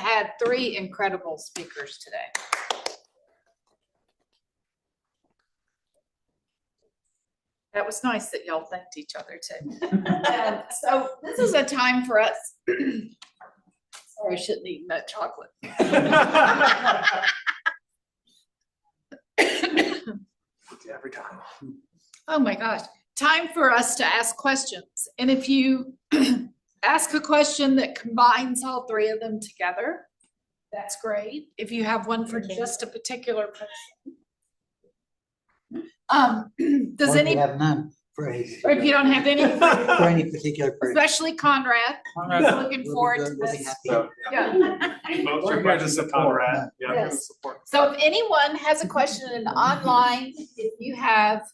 had 3 incredible speakers today. That was nice that y'all thanked each other too. So this is a time for us. Sorry, I shouldn't eat that chocolate. Every time. Oh my gosh. Time for us to ask questions. And if you ask a question that combines all 3 of them together, that's great. If you have one for just a particular person. Does any have none or if you don't have any for any particular person? especially Conrad. He's looking forward to this. So, Yeah. Most are here to support. Yeah, Yes. here to support. So if anyone has a question in online, if you have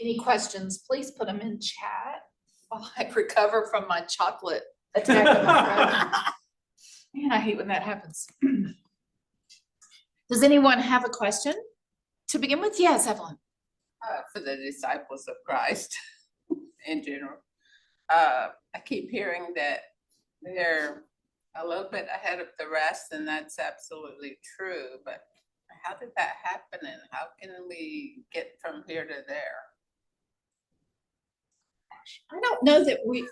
any questions, please put them in chat while I recover from my chocolate attack on my throat. Man, I hate when that happens. Does anyone have a question? To begin with, yes, Evelyn. For the disciples of Christ in general. I keep hearing that they're a little bit ahead of the rest, and that's absolutely true, but how did that happen, and how can we get from here to there? I don't know that we,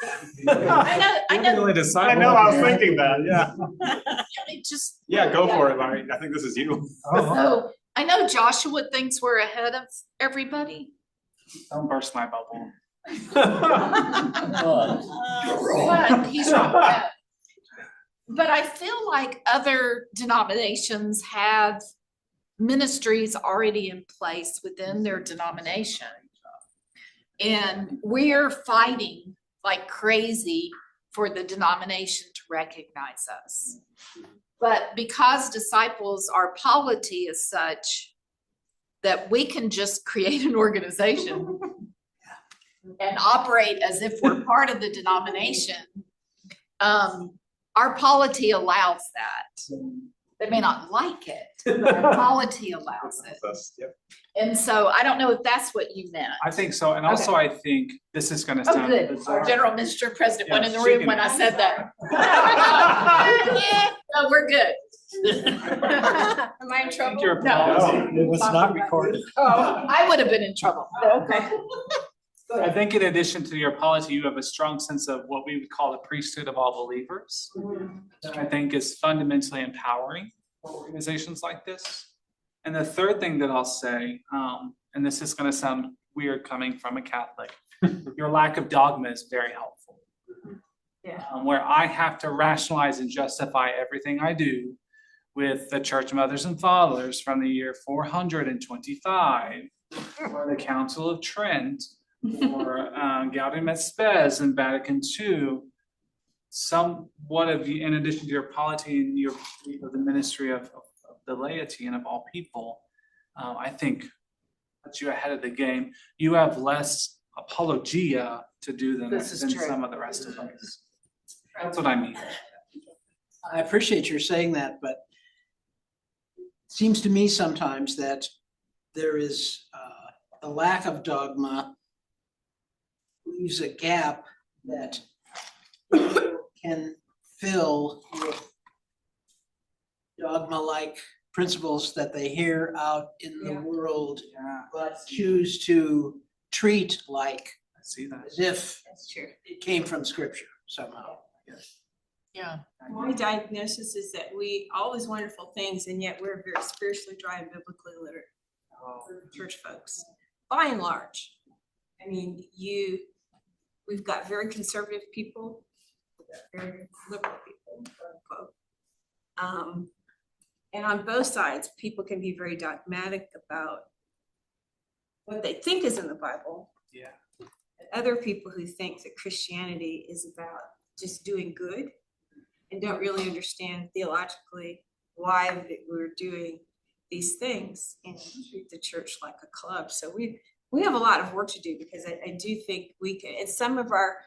I know, Really decide. I know, I was thinking that, yeah. it just. Yeah, go for it, Larry. I think this is you. So I know Joshua thinks we're ahead of everybody. Don't burst my bubble. But he's wrong. But I feel like other denominations have ministries already in place within their denomination. And we're fighting like crazy for the denomination to recognize us. But because disciples, our polity is such that we can just create an organization and operate as if we're part of the denomination. Our polity allows that. They may not like it, but our polity allows it. Yep. And so I don't know if that's what you meant. I think so, and also I think this is gonna Oh, sound good. Our bizarre. general minister president went in the she room can- when I said that. Yeah, no, we're good. Am I in trouble? Your No. policy. It was not recorded. Oh, I would have been in trouble. Okay. I think in addition to your polity, you have a strong sense of what we would call the priesthood of all believers. That I think is fundamentally empowering for organizations like this. And the third thing that I'll say, and this is gonna sound weird coming from a Catholic, your lack of dogma is very helpful. Yeah. Where I have to rationalize and justify everything I do with the Church Mothers and Fathers from the year 425, or the Council of Trent, or Gaudium et Spes in Vatican II. Somewhat of you, in addition to your polity and your the ministry of the laity and of all people, I think puts you ahead of the game. You have less apologia to do than some of the rest of us. That's what I mean. I appreciate your saying that, but it seems to me sometimes that there is a lack of dogma leaves a gap that people can fill with dogma-like principles that they hear out in the world, but choose to treat like I see that. as if That's true. it came from scripture somehow. Yeah. My diagnosis is that we, all these wonderful things, and yet we're very spiritually dry and biblically literate church folks, by and large. I mean, we've got very conservative people, we've got very liberal people, quote unquote. And on both sides, people can be very dogmatic about what they think is in the Bible. Yeah. And other people who think that Christianity is about just doing good and don't really understand theologically why we're doing these things and treat the church like a club. So we have a lot of work to do, because I do think we can, and some of our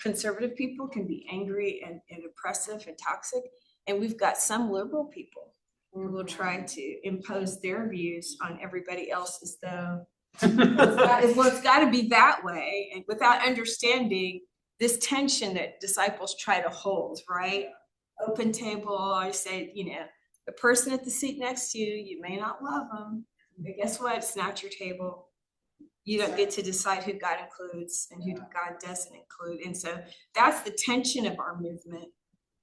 conservative people can be angry and oppressive and toxic. And we've got some liberal people who will try to impose their views on everybody else as though it's got to be that way, and without understanding this tension that disciples try to hold, right? Open table, I say, the person at the seat next to you, you may not love them, but guess what? It's not your table. You don't get to decide who God includes and who God doesn't include. And so that's the tension of our movement,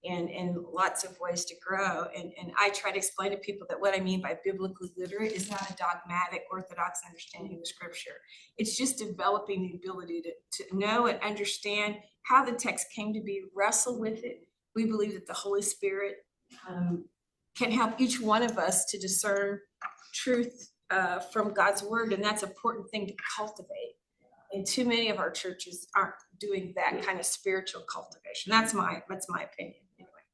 and lots of ways to grow. And I try to explain to people that what I mean by biblically literate is not a dogmatic orthodox understanding of scripture. It's just developing the ability to know and understand how the text came to be, wrestle with it. We believe that the Holy Spirit can help each one of us to discern truth from God's word, and that's an important thing to cultivate. And too many of our churches aren't doing that kind of spiritual cultivation. That's my opinion. Anyway.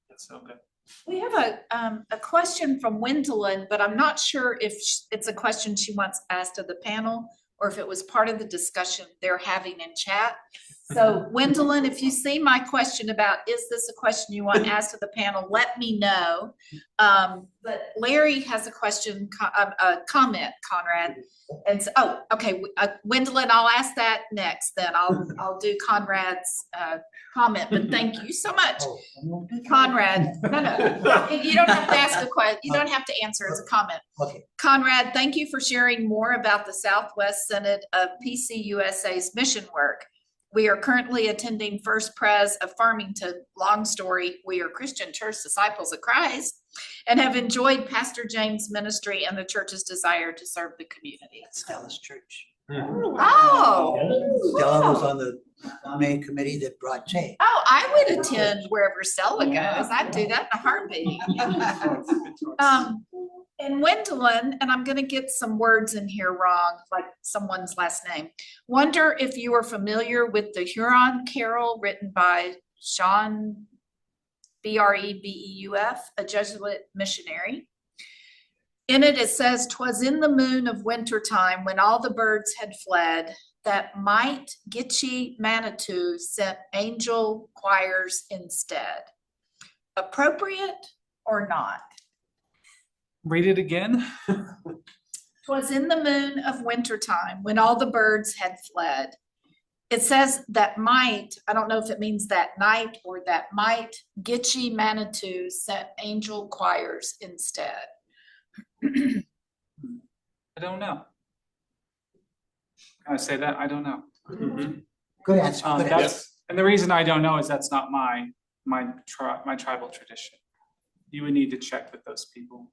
That's so good. We have a question from Gwendolyn, but I'm not sure if it's a question she wants asked of the panel or if it was part of the discussion they're having in chat. So Gwendolyn, if you see my question about, is this a question you want asked of the panel, let me know. But Larry has a question, a comment, Conrad. And so, okay, Gwendolyn, I'll ask that next, then I'll do Conrad's comment, but thank you so much. Conrad, no, you don't have to ask a question, you don't have to answer as a comment. Okay. Conrad, thank you for sharing more about the Southwest Synod of PCUSA's mission work. We are currently attending First Pres of Farmington. Long story, we are Christian Church Disciples of Christ and have enjoyed Pastor James' ministry and the church's desire to serve the community. Stella's church. Oh. Stella was on the main committee that brought change. Oh, I would attend wherever Stella goes. I'd do that in a heartbeat. And Gwendolyn, and I'm going to get some words in here wrong, like someone's last name. Wonder if you are familiar with the Huron Carol written by Shawnee, Brebeuf, a Jesuit missionary. In it, it says, "'Twas in the moon of winter time when all the birds had fled, that might Gitche Manitou sent angel choirs instead." Appropriate or not? Read it again. "'Twas in the moon of winter time when all the birds had fled." It says that might, I don't know if it means that night or that might, Gitche Manitou sent angel choirs instead. I don't know. Can I say that? I don't know. Good answer. Good answer. That's, and the reason I don't know is that's not my tribal tradition. You would need to check with those people.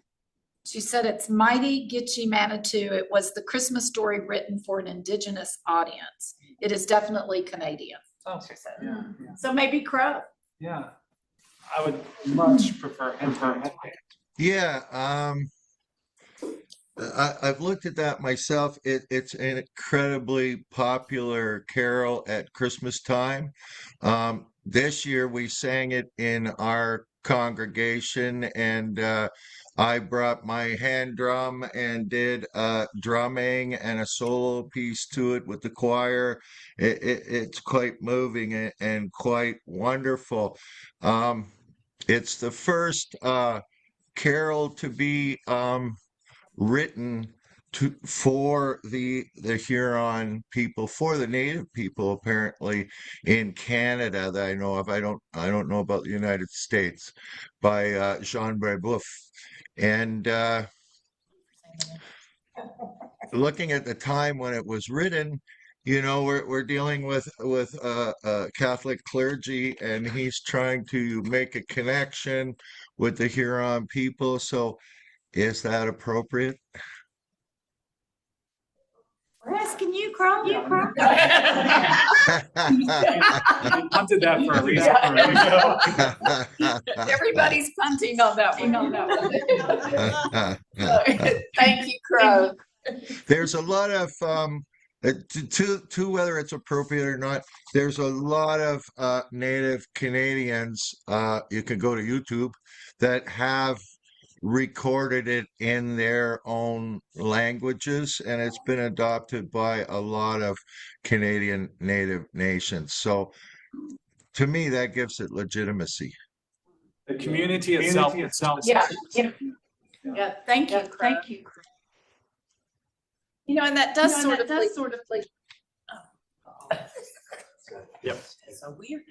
She said it's mighty Gitche Manitou. It was the Christmas story written for an Indigenous audience. It is definitely Canadian. Okay. Yeah. So maybe Crow. Yeah. I would much prefer him. Yeah, I've looked at that myself. It's an incredibly popular carol at Christmas time. This year we sang it in our congregation, and I brought my hand drum and did drumming and a solo piece to it with the choir. It's quite moving and quite wonderful. It's the first carol to be written for the Huron people, for the Native people, apparently in Canada that I know of. I don't know about the United States, by Jean Brebeuf. And looking at the time when it was written, you know, we're dealing with Catholic clergy, and he's trying to make a connection with the Huron people. So is that appropriate? We're asking you, Crow. You punted that for a reason. Everybody's punting on that one. Thank you, Crow. There's a lot of to whether it's appropriate or not, there's a lot of Native Canadians, you can go to YouTube, that have recorded it in their own languages, and it's been adopted by a lot of Canadian Native nations. So to me, that gives it legitimacy. The community itself. Yeah. Thank you, Crow. Thank you. You know, and that does sort of like. Yep. So weird.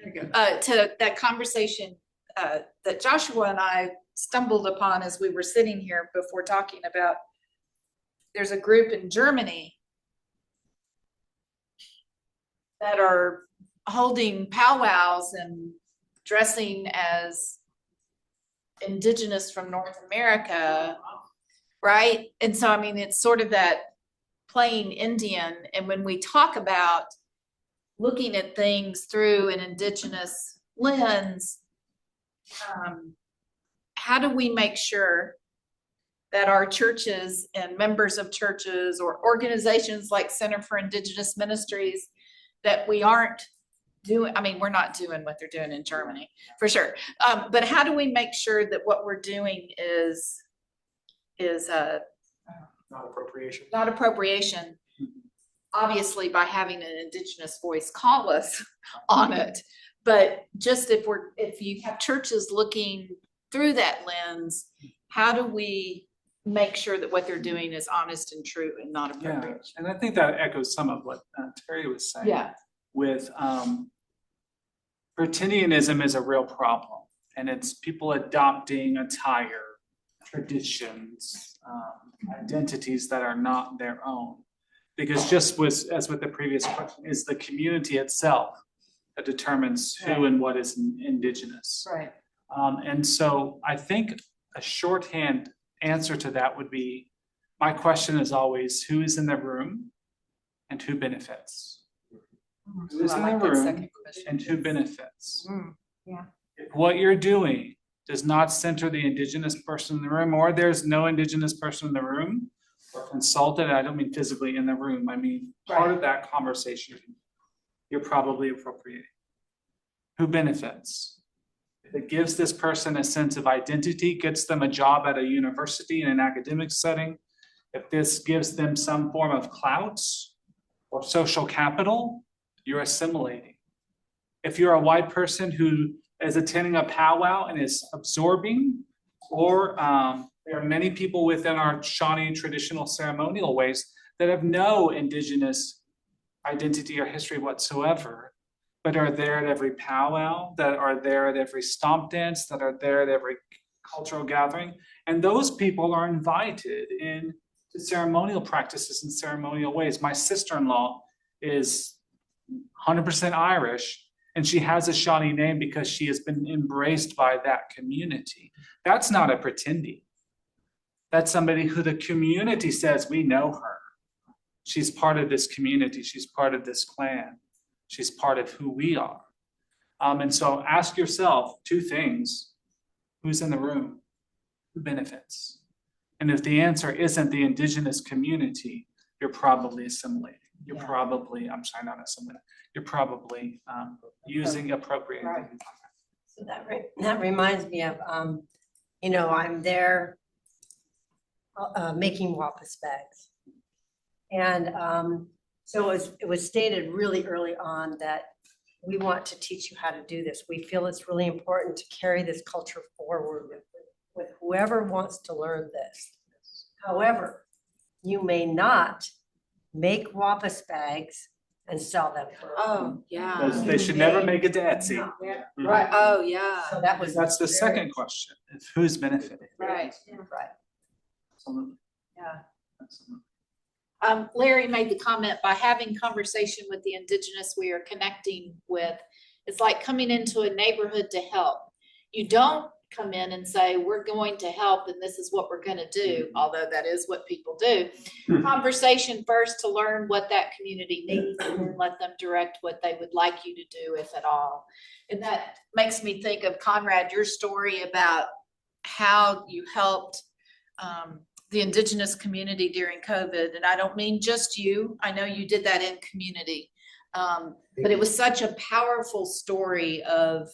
To that conversation that Joshua and I stumbled upon as we were sitting here before talking about, there's a group in Germany that are holding powwows and dressing as Indigenous from North America, right? And so, I mean, it's sort of that playing Indian. And when we talk about looking at things through an Indigenous lens, how do we make sure that our churches and members of churches or organizations like Center for Indigenous Ministries, that we aren't doing, I mean, we're not doing what they're doing in Germany, for sure. But how do we make sure that what we're doing is Not appropriation. not appropriation? Obviously, by having an Indigenous voice call us on it, but just if you have churches looking through that lens, how do we make sure that what they're doing is honest and true and not Yeah, appropriation? and I think that echoes some of what Terry was saying. Yeah. With Britannianism is a real problem, and it's people adopting attire, traditions, identities that are not their own. Because just as with the previous question, is the community itself that determines who and what is Indigenous. Right. And so I think a shorthand answer to that would be, my question is always, who is in the room and who benefits? Who is in the room and who benefits? Yeah. If what you're doing does not center the Indigenous person in the room, or there's no Indigenous person in the room or consultant, I don't mean physically in the room, I mean part of that conversation, you're probably appropriating. Who benefits? If it gives this person a sense of identity, gets them a job at a university in an academic setting, if this gives them some form of clout or social capital, you're assimilating. If you're a white person who is attending a powwow and is absorbing, or there are many people within our Shawnee traditional ceremonial ways that have no Indigenous identity or history whatsoever, but are there at every powwow, that are there at every stomp dance, that are there at every cultural gathering. And those people are invited into ceremonial practices and ceremonial ways. My sister-in-law is 100% Irish, and she has a Shawnee name because she has been embraced by that community. That's not a pretending. That's somebody who the community says, we know her. She's part of this community. She's part of this clan. She's part of who we are. And so ask yourself two things. Who's in the room? Who benefits? And if the answer isn't the Indigenous community, you're probably assimilating. You're probably, I'm sorry, not assimilating. You're probably using appropriate. Right. So that reminds me of, I'm there making wampus bags. And so it was stated really early on that we want to teach you how to do this. We feel it's really important to carry this culture forward with whoever wants to learn this. However, you may not make wampus bags and sell them for. Oh, yeah. They should never make it to Etsy. Right, oh, yeah. So that was. That's the second question, is who's benefiting? Right. Right. Absolutely. Yeah. Absolutely. Larry made the comment, by having conversation with the Indigenous we are connecting with, it's like coming into a neighborhood to help. You don't come in and say, we're going to help and this is what we're gonna do, although that is what people do. Conversation first to learn what that community needs and then let them direct what they would like you to do, if at all. And that makes me think of, Conrad, your story about how you helped the Indigenous community during COVID. And I don't mean just you, I know you did that in community. But it was such a powerful story of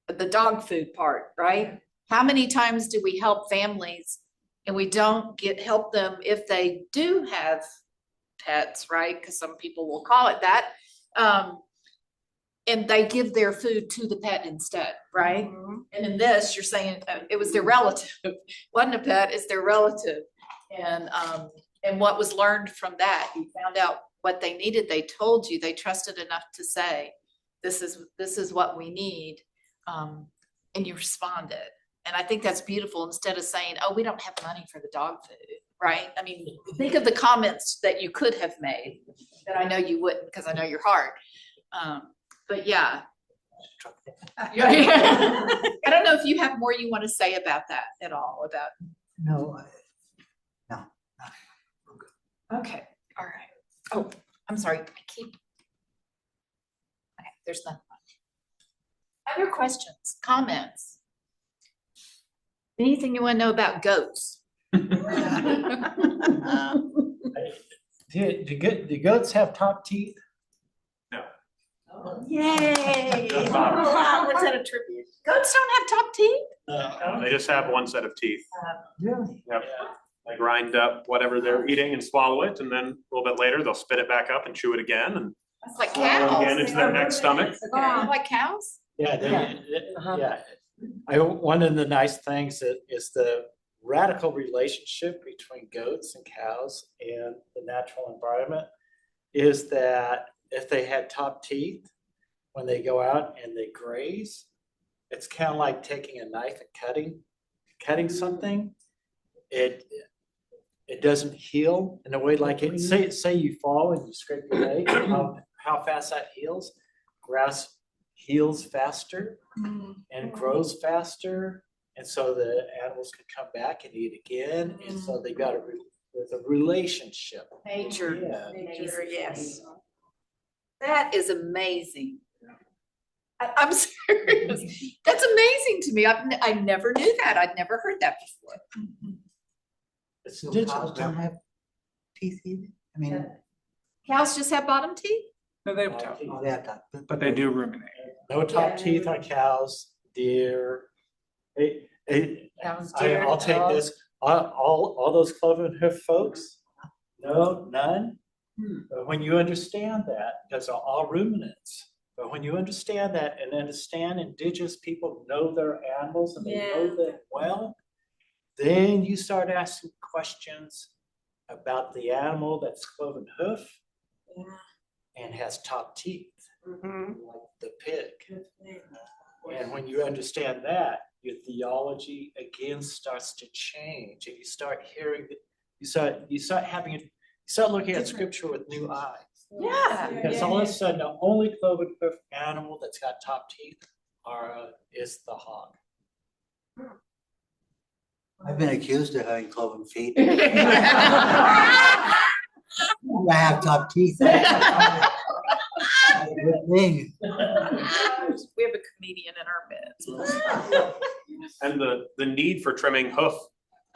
the dog food part, right? How many times do we help families and we don't help them if they do have pets, right? Because some people will call it that. And they give their food to the pet instead, right? Mm-hmm. And in this, you're saying it was their relative. Wasn't a pet, it's their relative. And what was learned from that? You found out what they needed, they told you, they trusted enough to say, this is what we need. And you responded. And I think that's beautiful, instead of saying, oh, we don't have money for the dog food, right? I mean, think of the comments that you could have made that I know you wouldn't, because I know your heart. But yeah. I don't know if you have more you want to say about that at all, about. No, Okay, all right. Oh, I'm sorry, okay, there's nothing. Other questions, comments? Anything you want to know about goats? Do goats have top teeth? Yay. Goats Wow, was that a tribute? Goats don't have top teeth? They just have one set of teeth. really? Yep. They grind up whatever they're eating and swallow it, and then a little bit later, they'll spit it back up and chew it again, and That's like swallow it cows. again into their next stomach. Like cows? Yeah, one of the nice things is the radical relationship between goats and cows and the natural environment is that if they had top teeth, when they go out and they graze, it's kind of like taking a knife and cutting something. It doesn't heal in a way like it, say you fall and you scrape your leg, how fast that heals. Grass heals faster and grows faster, and so the animals can come back and eat again, and so they got there's a relationship. Nature. Yeah. Nature, yes. That is amazing. I'm serious. That's amazing to me. I never knew that. I'd never heard that before. It's So indigenous. cows don't have teeth either? I mean, Cows just have bottom teeth? No, they have top, they have top, but they do ruminate. No top teeth on cows, deer. I'll take this, all those cloven hoof folks, no, none. But when you understand that, those are all ruminants. But when you understand that and understand indigenous people know their animals and they know them well, then you start asking questions about the animal that's cloven hoof and has top teeth, like the pig. And when you understand that, your theology again starts to change, and you start hearing, you start looking at scripture with new eyes. Yeah. Because all of a sudden, the only cloven hoof animal that's got top teeth is the hog. I've been accused of having cloven feet. I have top teeth. That's a good thing. We have a comedian in our midst. And the need for trimming hoof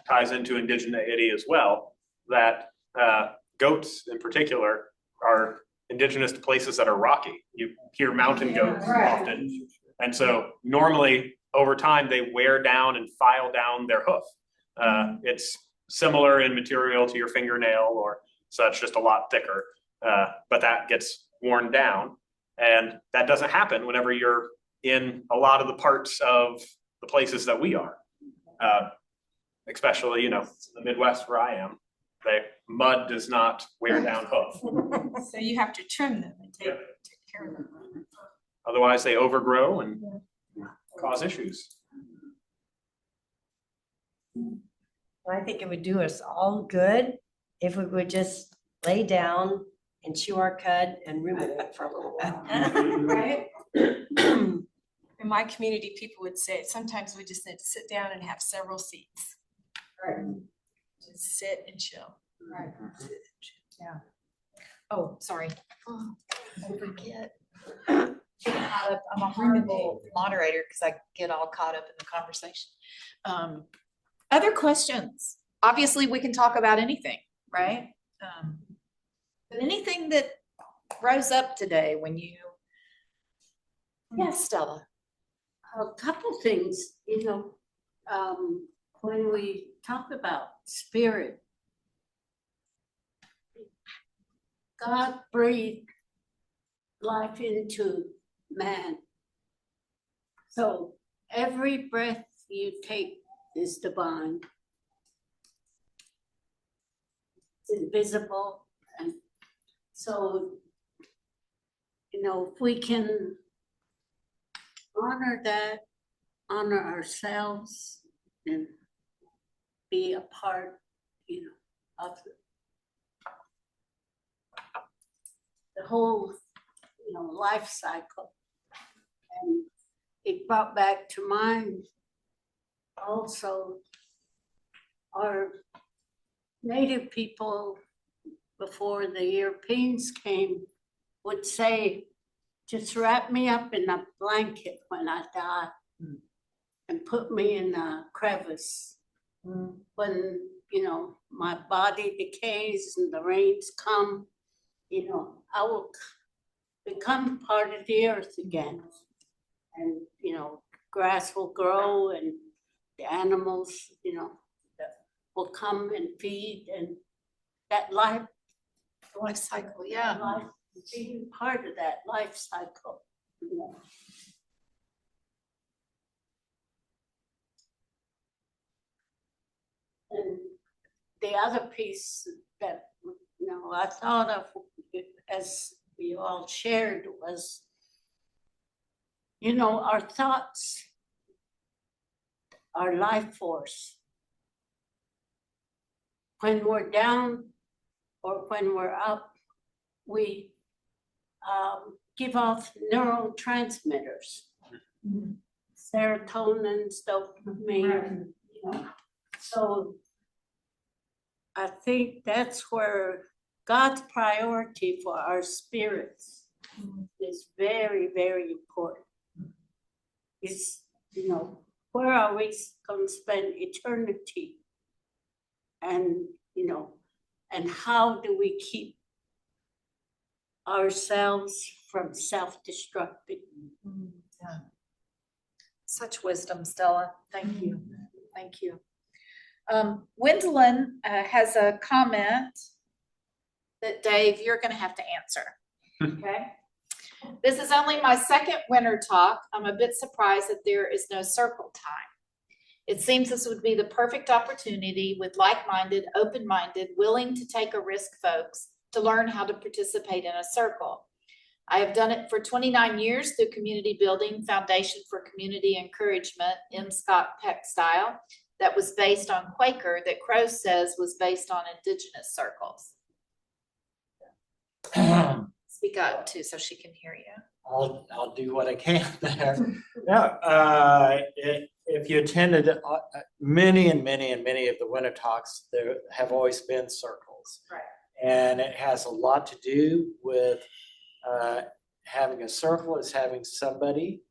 ties into indigeneity as well, that goats in particular are indigenous to places that are rocky. You hear mountain goats often. And so normally over time, they wear down and file down their hoof. It's similar in material to your fingernail or such, just a lot thicker, but that gets worn down. And that doesn't happen whenever you're in a lot of the parts of the places that we are. Especially, in the Midwest where I am, mud does not wear down hoof. So you have to trim them and take care of them. Otherwise, they overgrow and cause issues. I think it would do us all good if we would just lay down and chew our cud and ruminate for a little bit. Right? In my community, people would say, sometimes we just need to sit down and have several seats. Right. Just sit and chill. Right. Yeah. Oh, sorry. I forget. I'm a horrible moderator because I get all caught up in the conversation. Other questions? Obviously, we can talk about anything, right? But anything that rose up today when you, yes, Stella. A couple things, when we talk about spirit, God breathed life into man. So every breath you take is divine. It's invisible. And So, you know, if we can honor that, honor ourselves and be a part, you know, of the whole, you know, life cycle. And it brought back to mind also our native people before the Europeans came would say, just wrap me up in a blanket when I die and put me in a crevice. When, you know, my body decays and the rains come, you know, I will become part of the earth again. And, you know, grass will grow and the animals, you know, that will come and feed, and that life cycle, yeah. life, being part of that life cycle, you know. And the other piece that, you know, I thought of as we all shared was, you know, our thoughts, our life force. When we're down or when we're up, we give off neurotransmitters, serotonin, dopamine, you know. So I think that's where God's priority for our spirits is very, very important. Is, you know, where are we going to spend eternity? And, you know, and how do we keep ourselves from self-destructing? Yeah. Such wisdom, Stella. Thank you. Thank you. Gwendolyn has a comment that, Dave, you're going to have to answer. Okay. This is only my second winter talk. I'm a bit surprised that there is no circle time. It seems this would be the perfect opportunity with like-minded, open-minded, willing to take a risk folks to learn how to participate in a circle. I have done it for 29 years through Community Building Foundation for Community Encouragement, M. Scott Peck style, that was based on Quaker, that Crow says was based on Indigenous circles. Speak up too, so she can hear you. I'll do what I can there. Yeah, if you attended many of the winter talks, there have always been circles. Right. And it has a lot to do with having a circle is having somebody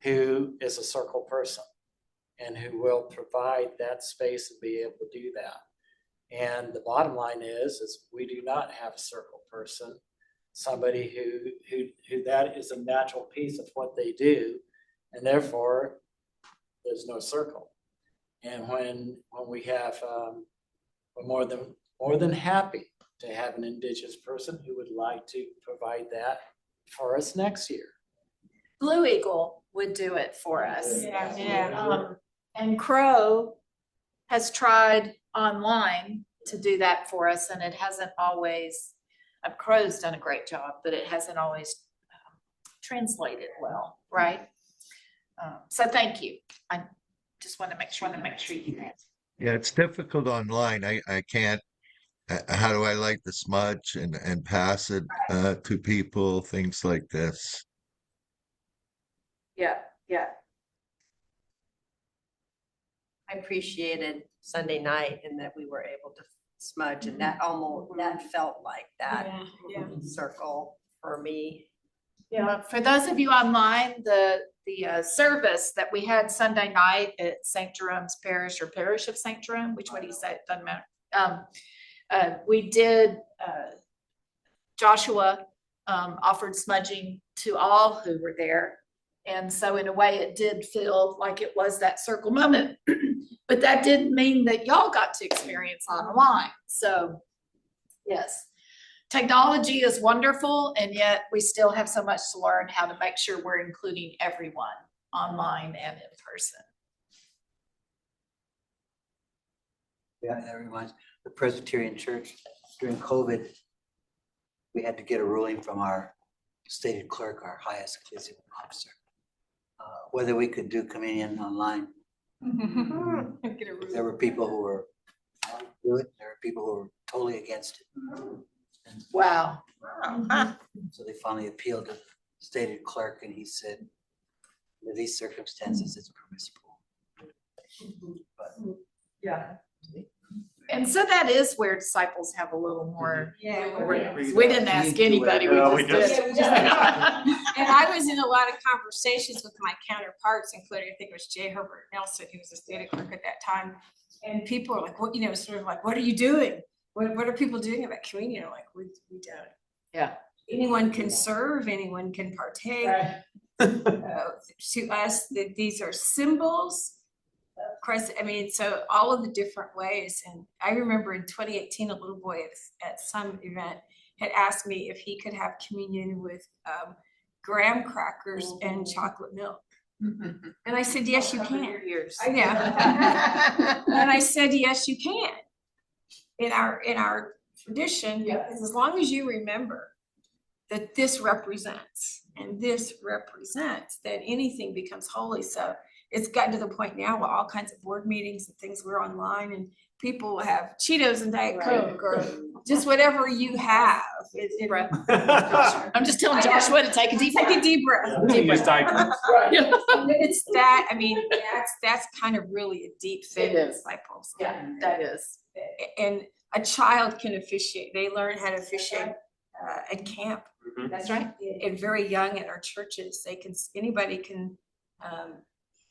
who is a circle person and who will provide that space and be able to do that. And the bottom line is we do not have a circle person, somebody who that is a natural piece of what they do, and therefore there's no circle. And when we have, we're more than happy to have an Indigenous person who would like to provide that for us next year. Blue Eagle would do it for us. Yeah. And Crow has tried online to do that for us, and it hasn't always, Crow's done a great job, but it hasn't always translated well, right? So thank you. I just want to make sure you can. Yeah, it's difficult online. I can't, how do I light the smudge and pass it to people, things like this. Yeah. I appreciated Sunday night and that we were able to smudge, and that that felt like that circle for me. Yeah, for those of you online, the service that we had Sunday night at St. Jerome's Parish, or Parish of St. Jerome, which way do you say it? Doesn't matter. We did, Joshua offered smudging to all who were there. And so in a way it did feel like it was that circle moment, but that didn't mean that y'all got to experience online. So yes. Technology is wonderful, and yet we still have so much to learn how to make sure we're including everyone online and in person. Yeah, that reminds the Presbyterian Church during COVID we had to get a ruling from our stated clerk, our highest ecclesial officer, whether we could do communion online. There were people who were wanting to do it, there were people who were totally against it. Wow. So they finally appealed to the stated clerk, and he said, under these circumstances, it's permissible. But Yeah. And so that is where disciples have a little more. Yeah. We didn't ask anybody, we No, we just just- did. And I was in a lot of conversations with my counterparts, including, I think it was J. Herbert Nelson, who was a state clerk at that time. And people were like, what, you know, sort of like, what are you doing? What are people doing about communion? Like, we don't. Yeah. Anyone can serve, anyone can partake. To us, that these are symbols of Christ. I mean, so all of the different ways. And I remember in 2018, a little boy at some event had asked me if he could have communion with graham crackers and chocolate milk. And I said, yes, you can. I know. And I said, yes, you can. In our tradition, as long as you remember that this represents and this represents, that anything becomes holy. So it's gotten to the point now where all kinds of board meetings and things, we're online and people have Cheetos and Diet Coke or just whatever you have. I'm just telling Joshua to take a deep breath. Take a deep breath. Deep breath. It's that, I mean, that's kind of really a deep thing. It is. Disciples. Yeah, that is. And a child can officiate. They learn how to officiate at camp. That's right. And very young in our churches, anybody can,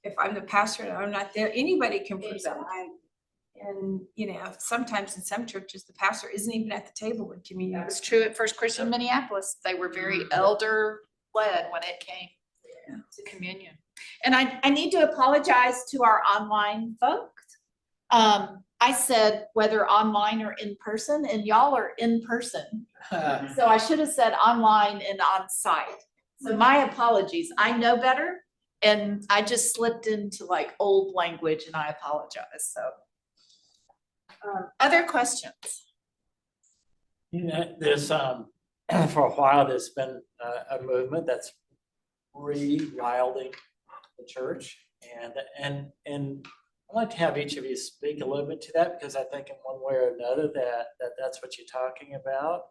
if I'm the pastor and I'm not there, anybody can preside. And, you know, sometimes in some churches, the pastor isn't even at the table when communion. That was true at First Christian Minneapolis. They were very elder led when it came to communion. And I need to apologize to our online folks. I said whether online or in person, and y'all are in person. So I should have said online and on site. So my apologies. I know better. And I just slipped into like old language and I apologize. So other questions? You know, there's for a while, there's been a movement that's rewilding the church, and I'd like to have each of you speak a little bit to that, because I think in one way or another that's what you're talking about,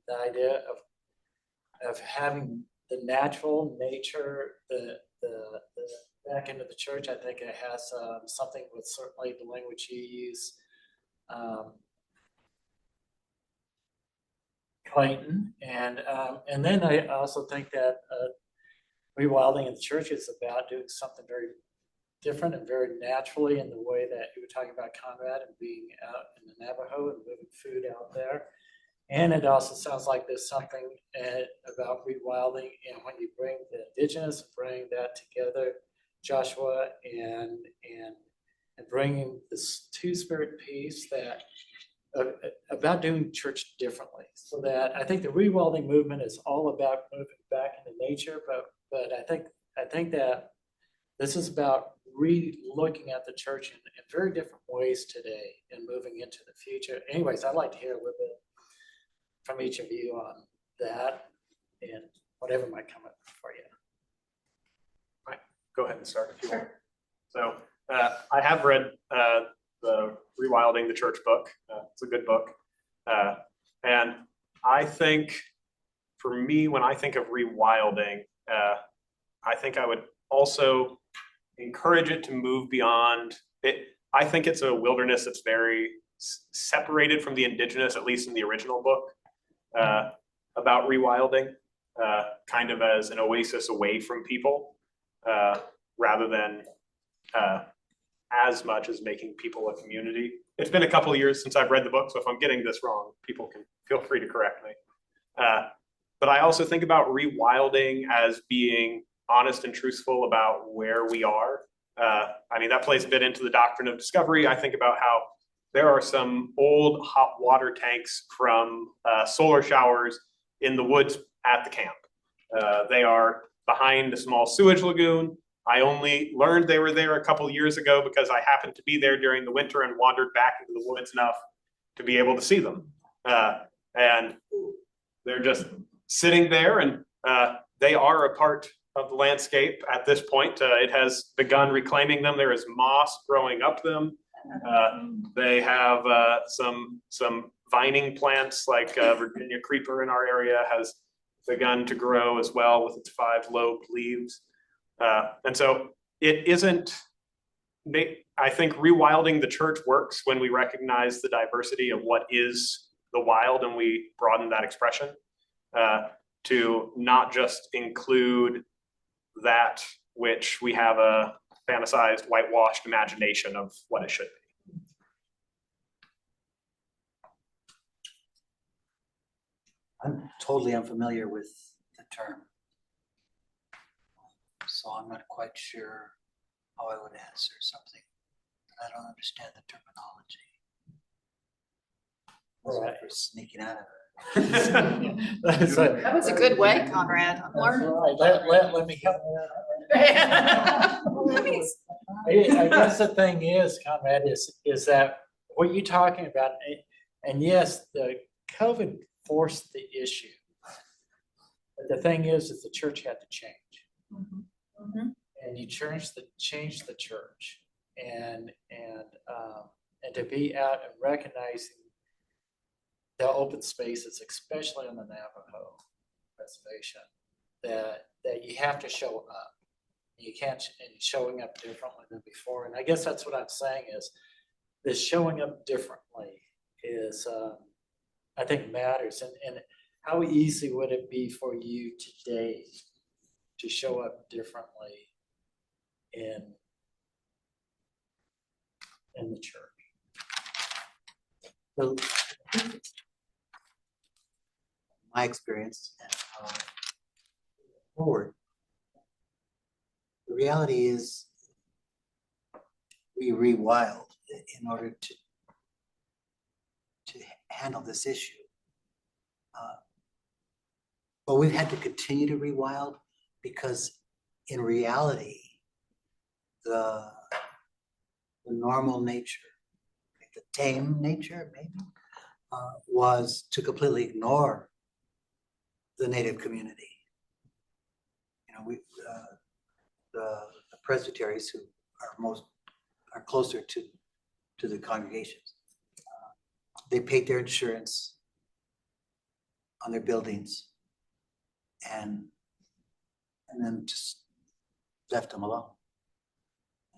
the idea of having the natural nature, the back into the church. I think it has something with certainly the language you use. Clayton, and then I also think that rewilding in the church is about doing something very different and very naturally in the way that you were talking about Conrad and being out in the Navajo and moving food out there. And it also sounds like there's something about rewilding, and when you bring the indigenous and bring that together, Joshua, and bringing this two-spirit piece that about doing church differently. So that I think the rewilding movement is all about moving back into nature, but I think that this is about re-looking at the church in very different ways today and moving into the future. Anyways, I'd like to hear a little bit from each of you on that and whatever might come up for you. Right, go ahead and start if you want. So I have read the Rewilding the Church book. It's a good book. And I think for me, when I think of rewilding, I think I would also encourage it to move beyond it. I think it's a wilderness that's very separated from the indigenous, at least in the original book, about rewilding, kind of as an oasis away from people, rather than as much as making people a community. It's been a couple of years since I've read the book, so if I'm getting this wrong, people can feel free to correct me. But I also think about rewilding as being honest and truthful about where we are. I mean, that plays a bit into the doctrine of discovery. I think about how there are some old hot water tanks from solar showers in the woods at the camp. They are behind a small sewage lagoon. I only learned they were there a couple years ago because I happened to be there during the winter and wandered back into the woods enough to be able to see them. And they're just sitting there, and they are a part of the landscape at this point. It has begun reclaiming them. There is moss growing up them. They have some vining plants like Virginia creeper in our area has begun to grow as well with its 5-lobed leaves. And so it isn't, I think rewilding the church works when we recognize the diversity of what is the wild and we broaden that expression to not just include that which we have a fantasized, whitewashed imagination of what it should be. I'm totally unfamiliar with the term. So I'm not quite sure how I would answer something. I don't understand the terminology. Right. For sneaking out of it. That was a good way, Conrad. I'm learning. Let me help. I guess the thing is, Conrad, is that what you're talking about, and yes, the COVID forced the issue. But the thing is the church had to change. And you change the church, and to be out and recognizing the open spaces, especially on the Navajo reservation, that you have to show up. You can't, and showing up differently than before. And I guess that's what I'm saying is this showing up differently is, I think matters. And how easy would it be for you today to show up differently in the church? So, my experience and forward, the reality is we rewild in order to handle this issue. But we've had to continue to rewild because in reality, the normal nature, the tame nature maybe, was to completely ignore the Native community. You know, the presbyteries who are closer to the congregations, they paid their insurance on their buildings and then just left them alone.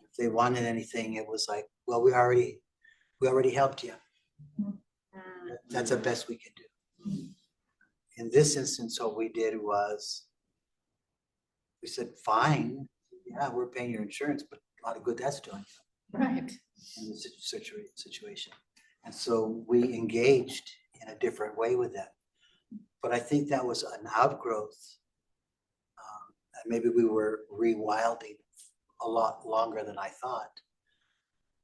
If they wanted anything, it was like, well, we already helped you. That's the best we can do. In this instance, what we did was we said, fine, yeah, we're paying your insurance, but a lot of good that's doing Right. in this situation. And so we engaged in a different way with them. But I think that was an outgrowth. And maybe we were rewilding a lot longer than I thought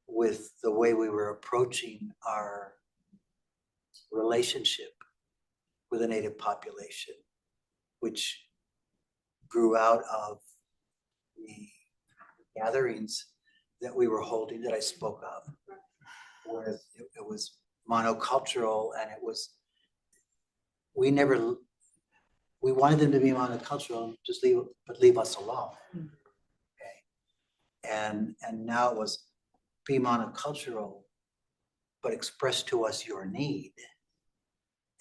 with the way we were approaching our relationship with the Native population, which grew out of the gatherings that we were holding that I spoke of, where it was monocultural, and it was, we wanted them to be monocultural, just leave us alone. Okay. And now it was be monocultural, but express to us your need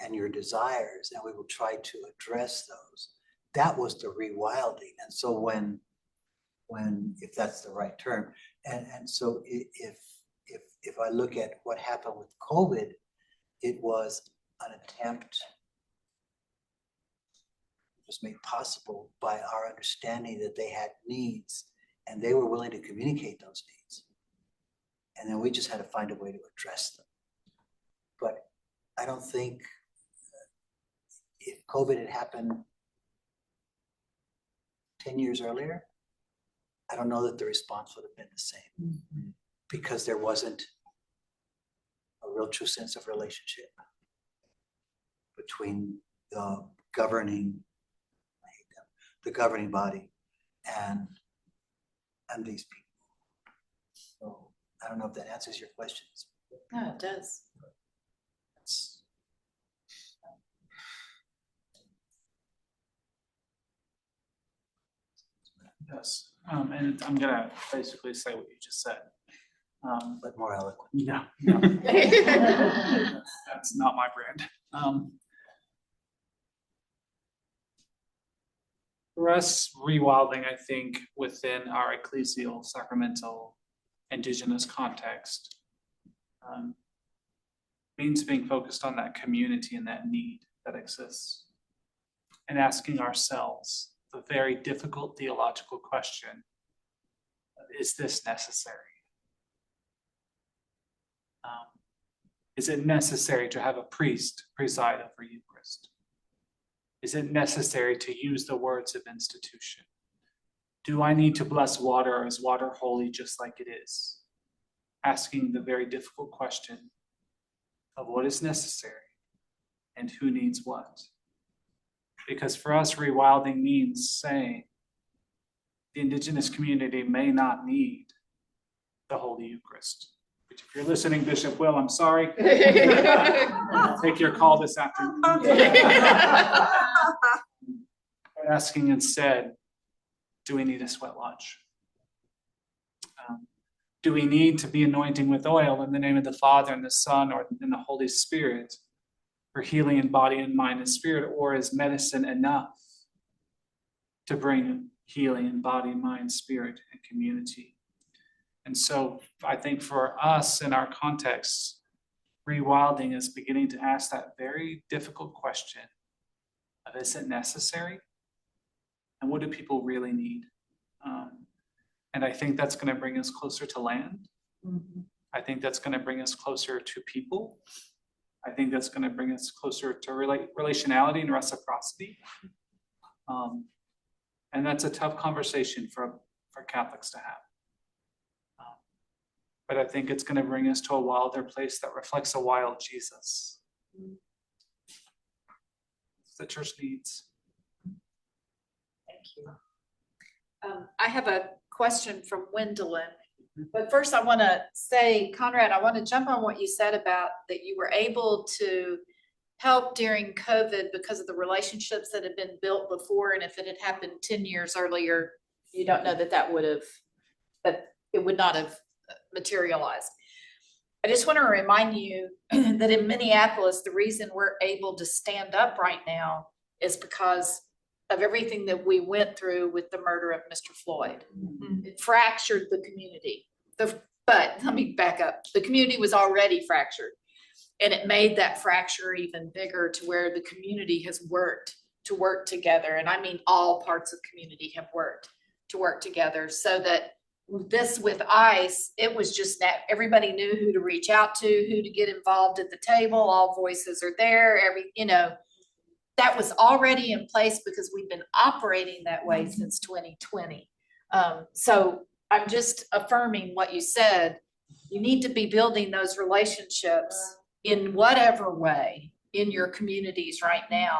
and your desires, and we will try to address those. That was the rewilding. And so when if that's the right term, and so if I look at what happened with COVID, it was an attempt was made possible by our understanding that they had needs and they were willing to communicate those needs. And then we just had to find a way to address them. But I don't think if COVID had happened 10 years earlier, I don't know that the response would have been the same, because there wasn't a real true sense of relationship between the governing body and these people. So I don't know if that answers your questions. No, it does. Yes, and I'm gonna basically say what you just said. But more eloquent. No, no. That's not my brand. For us, rewilding, I think, within our ecclesial, sacramental, indigenous context, means being focused on that community and that need that exists. And asking ourselves the very difficult theological question, is this necessary? Is it necessary to have a priest preside over Eucharist? Is it necessary to use the words of institution? Do I need to bless water, or is water holy just like it is? Asking the very difficult question of what is necessary and who needs what. Because for us, rewilding means saying the Indigenous community may not need the Holy Eucharist. Which, if you're listening, Bishop Will, I'm sorry. I'll take your call this afternoon. Asking instead, do we need a sweat lodge? Do we need to be anointing with oil in the name of the Father and the Son or in the Holy Spirit for healing in body and mind and spirit, or is medicine enough to bring healing in body, mind, spirit, and community? And so I think for us in our context, rewilding is beginning to ask that very difficult question of, is it necessary? And what do people really need? And I think that's going to bring us closer to land. I think that's going to bring us closer to people. I think that's going to bring us closer to relationality and reciprocity. And that's a tough conversation for Catholics to have. But I think it's going to bring us to a wilder place that reflects a wild Jesus. The church needs. Thank you. I have a question from Gwendolyn. But first I want to say, Conrad, I want to jump on what you said about that you were able to help during COVID because of the relationships that had been built before. And if it had happened 10 years earlier, you don't know that it would not have materialized. I just want to remind you that in Minneapolis, the reason we're able to stand up right now is because of everything that we went through with the murder of Mr. Floyd. It fractured the community. But let me back up. The community was already fractured, and it made that fracture even bigger to where the community has worked to work together. And I mean, all parts of community have worked to work together so that this with ICE, it was just that everybody knew who to reach out to, who to get involved at the table. All voices are there. That was already in place because we've been operating that way since 2020. So I'm just affirming what you said. You need to be building those relationships in whatever way in your communities right now,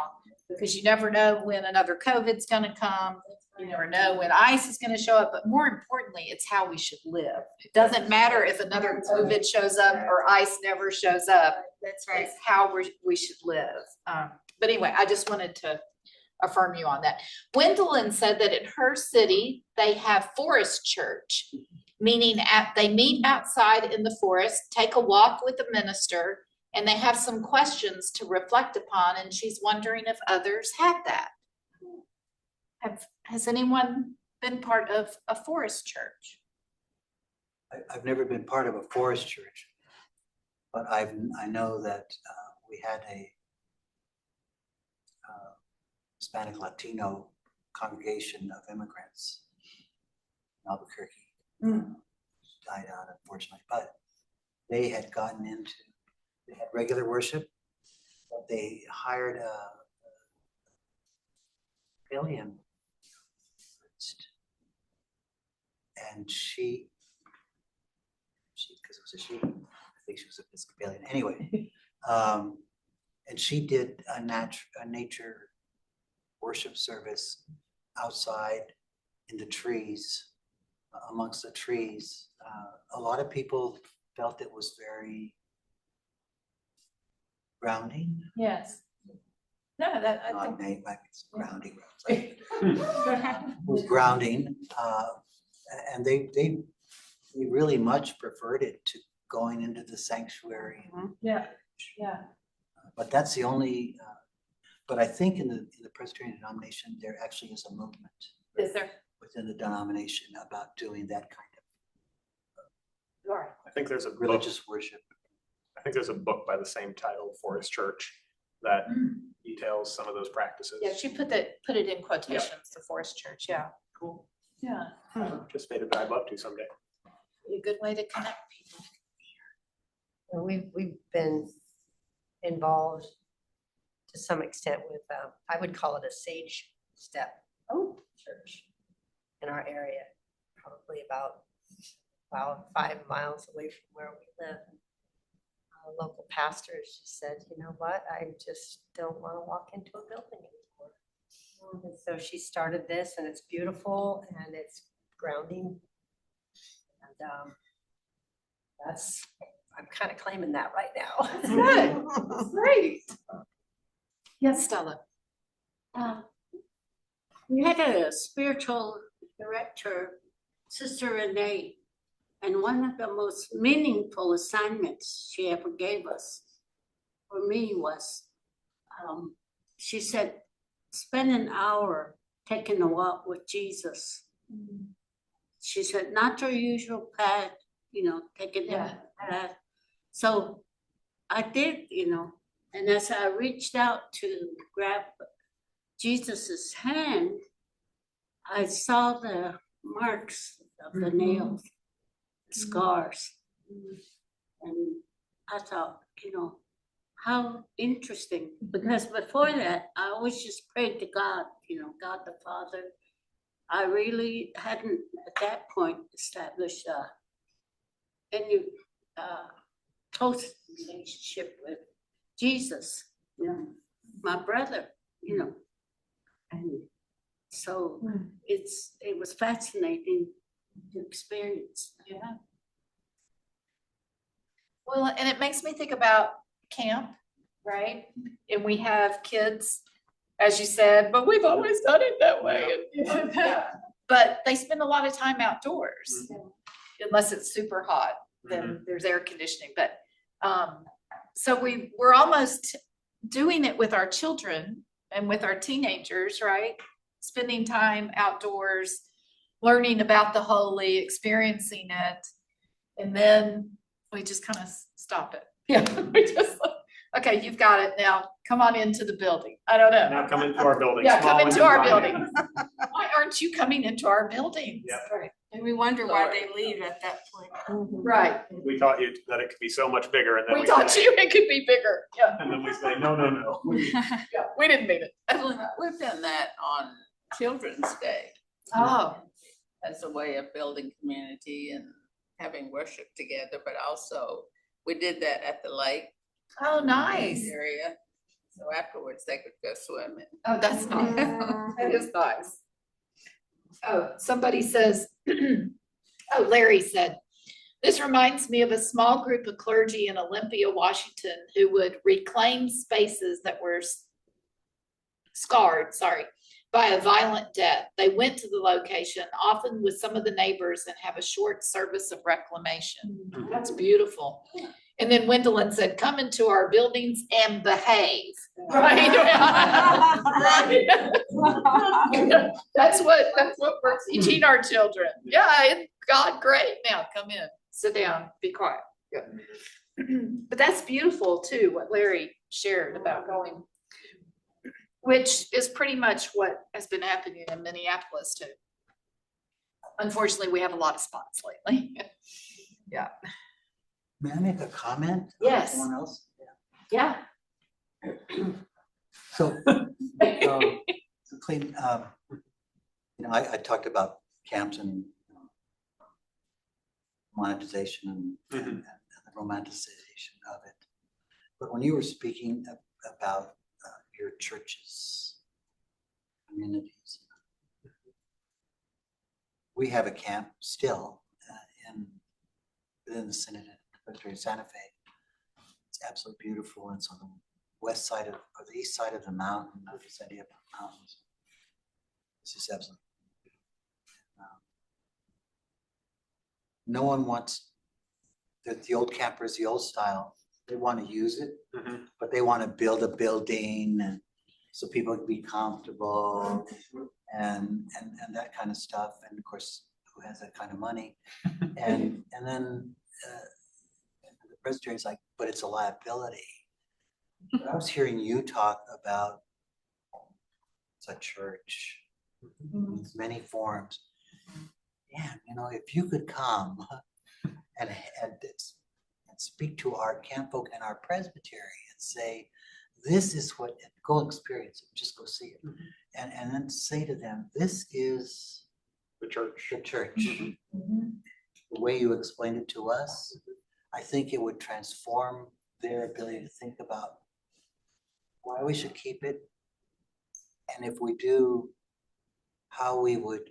because you never know when another COVID's going to come. You never know when ICE is going to show up, but more importantly, it's how we should live. It doesn't matter if another COVID shows up or ICE never shows up. That's right. It's how we should live. But anyway, I just wanted to affirm you on that. Gwendolyn said that in her city, they have forest church, meaning they meet outside in the forest, take a walk with the minister, and they have some questions to reflect upon. And she's wondering if others have that. Has anyone been part of a forest church? I've never been part of a forest church, but I know that we had a Hispanic Latino congregation of immigrants in Albuquerque. Died out, unfortunately, but they had regular worship, but they hired a alien priest. And she, because it was a she, I think she was Episcopalian. Anyway, and she did a nature worship service outside in the trees, amongst the trees. A lot of people felt it was very grounding. Yes. No, that, I not think, name, like it's grounding. Was grounding, and they really much preferred it to going into the sanctuary. yeah, yeah. But that's the only, but I think in the Presbyterian denomination, there actually is a movement Is there? within the denomination about doing that kind All right. I think there's a of book, religious worship. I think there's a book by the same title, Forest Church, that details some of those practices. Yeah, she put it in quotations, the Forest Church, yeah. Cool. Yeah, I haven't participated, but I'd love to someday. be a good way to connect people. And we've been involved to some extent with, I would call it a sage step church in our area, probably about 5 miles away from where we live. A local pastor just said, you know what, I just don't want to walk into a building anymore. And so she started this, and it's beautiful and it's grounding. And I'm kind of claiming that right now. Good, great. Yes, Stella. We had a spiritual director, Sister Renee, and one of the most meaningful assignments she ever gave us, for me, was, she said, spend an hour taking a walk with Jesus. She said, not your usual path, taking that path. So I did, and as I reached out to grab Jesus's hand, I saw the marks of the nails, scars. And I thought, how interesting, because before that, I always just prayed to God, God the Father. I really hadn't at that point established any close relationship with Jesus, my brother, and so it was fascinating to experience. Yeah. Well, and it makes me think about camp, right? And we have kids, as you said, but we've always done it that way. But they spend a lot of time outdoors, unless it's super hot, then there's air conditioning. But so we're almost doing it with our children and with our teenagers, right? Spending time outdoors, learning about the holy, experiencing it, and then we just kind of stop it. Yeah, we just like, okay, you've got it now. Come on into the building. I don't know. Now come into our building. Yeah, small come and into our inviting. building. Why aren't you coming into our buildings? Yeah. Right. And we wonder why they leave at that point. Right. We taught you that it could be so much bigger, and then We we taught say, you it could be bigger. Yeah, and then we say, no. yeah, we didn't mean it. We've done that on Children's Day Oh, as a way of building community and having worship together, but also we did that at the lake oh, nice. area. So afterwards they could go swimming. Oh, that's nice. That is nice. Oh, somebody says, oh, Larry said, this reminds me of a small group of clergy in Olympia, Washington, who would reclaim spaces that were scarred, by a violent death. They went to the location, often with some of the neighbors, and have a short service of reclamation. That's beautiful. And then Wendelin said, come into our buildings and behave. Right? Right. That's what we're teaching our children. Yeah, God, great. Now come in, sit down, be quiet. But that's beautiful too, what Larry shared about going, which is pretty much what has been happening in Minneapolis too. Unfortunately, we have a lot of spots lately. Yeah. May I make a comment? Yes. Someone else? Yeah. So, Clayton, I talked about camps and monetization and the romanticization of it. But when you were speaking about your churches, communities, we have a camp still within the Synod of Santa Fe. It's absolutely beautiful. It's on west side of, or the east side of the mountain, of this idea of mountains. This is absolutely. No one wants, the old campers, the old style, they want to use it, Mhm. but they want to build a building and so people can be comfortable and that kind of stuff. And of course, who has that kind of money? And then the Presbyterian's like, but it's a liability. But I was hearing you talk about it's a church, in many forms. Yeah, you know, if you could come and speak to our camp folk and our presbytery and say, this is what, go experience it, just go see it. And then say to them, this is The church. the church. The way you explained it to us, I think it would transform their ability to think about why we should keep it. And if we do, how we would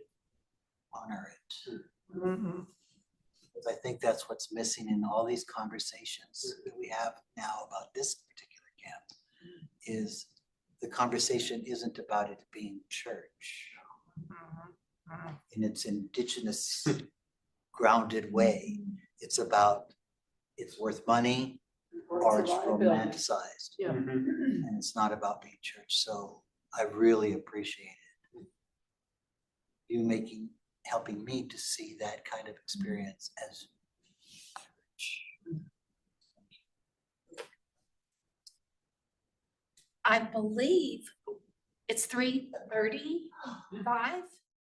honor it. Because I think that's what's missing in all these conversations that we have now about this particular camp, is the conversation isn't about it being church in its indigenous grounded way. It's about it's worth money or it's romanticized. And it's not about being church. So I really appreciate it. You helping me to see that kind of experience as church. I believe it's 3:35.